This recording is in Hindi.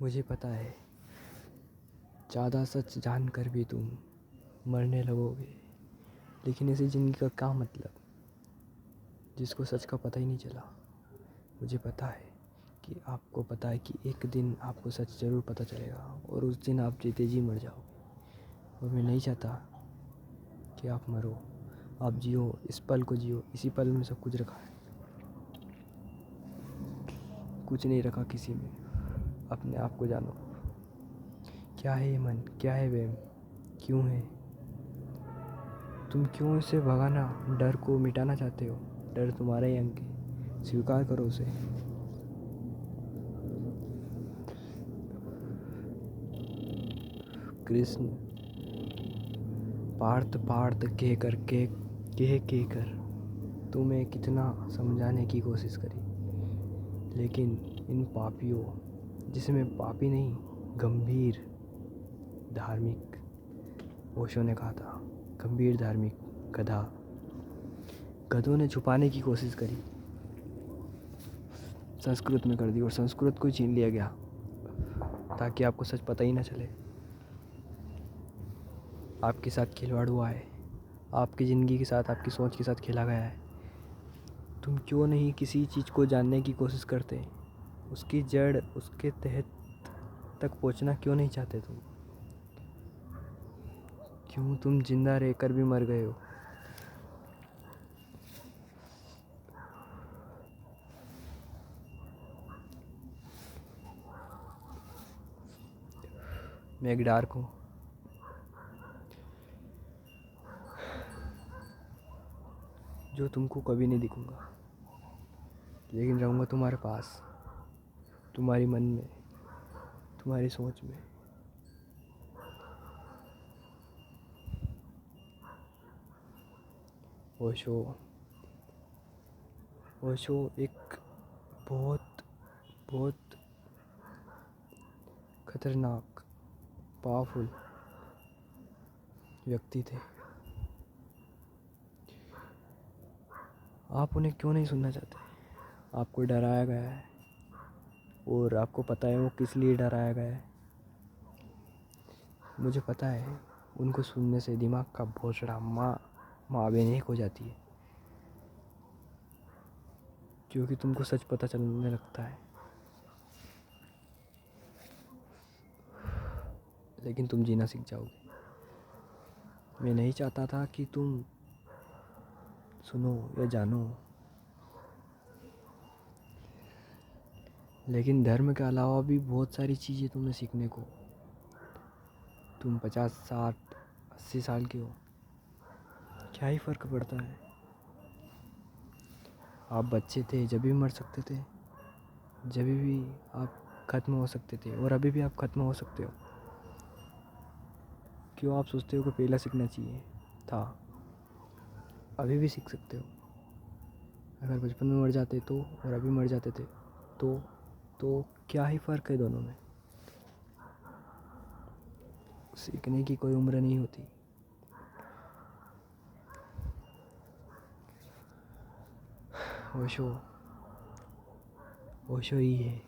मुझे पता है ज़्यादा सच जानकर भी तुम मरने लगोगे, लेकिन ऐसी ज़िंदगी का क्या मतलब जिसको सच का पता ही नहीं चला। मुझे पता है कि आपको पता है कि एक दिन आपको सच ज़रूर पता चलेगा और उस दिन आप जीते जी मर जाओगे। और मैं नहीं चाहता कि आप मरो, आप जियो, इस पल को जियो। इसी पल में सब कुछ रखा है, कुछ नहीं रखा किसी में। अपने आप को जानो, क्या है ये मन, क्या है वहम, क्यों है, तुम क्यों इसे भगाना, डर को मिटाना चाहते हो। डर तुम्हारा ही अंग है, स्वीकार करो उसे। कृष्ण पार्थ पार्थ कह कर तुम्हें कितना समझाने की कोशिश करी, लेकिन इन पापियों, जिसमें पापी नहीं गंभीर धार्मिक, ओशो ने कहा था गंभीर धार्मिक गधों ने छुपाने की कोशिश करी, संस्कृत में कर दी और संस्कृत को छीन लिया गया ताकि आपको सच पता ही ना चले। आपके साथ खिलवाड़ हुआ है, आपकी ज़िंदगी के साथ, आपकी सोच के साथ खेला गया है। तुम क्यों नहीं किसी चीज़ को जानने की कोशिश करते, उसकी जड़, उसके तहत तक पहुंचना क्यों नहीं चाहते तुम? क्यों तुम जिंदा रहकर भी मर गए हो? मैं एक डार्क हूँ, जो तुमको कभी नहीं दिखूंगा, लेकिन रहूँगा तुम्हारे पास, तुम्हारी मन में, तुम्हारी सोच में। ओशो एक बहुत बहुत खतरनाक, पावरफुल व्यक्ति थे। आप उन्हें क्यों नहीं सुनना चाहते? आपको डराया गया है और आपको पता है वो किस लिए डराया गया है। मुझे पता है उनको सुनने से दिमाग का भोसड़ा माँ बेनेक हो जाती है, क्योंकि तुमको सच पता चलने लगता है, लेकिन तुम जीना सीख जाओगे। मैं नहीं चाहता था कि तुम सुनो या जानो, लेकिन धर्म के अलावा भी बहुत सारी चीज़ें तुम्हें सीखने को। तुम 50, 60, 80 साल के हो, क्या ही फ़र्क पड़ता है। आप बच्चे थे जब भी मर सकते थे, जब भी आप ख़त्म हो सकते थे, और अभी भी आप ख़त्म हो सकते हो। क्यों आप सोचते हो कि पहला सीखना चाहिए था? अभी भी सीख सकते हो। अगर बचपन में मर जाते तो और अभी मर जाते थे तो क्या ही फ़र्क है दोनों में। सीखने की कोई उम्र नहीं होती। ओशो ही है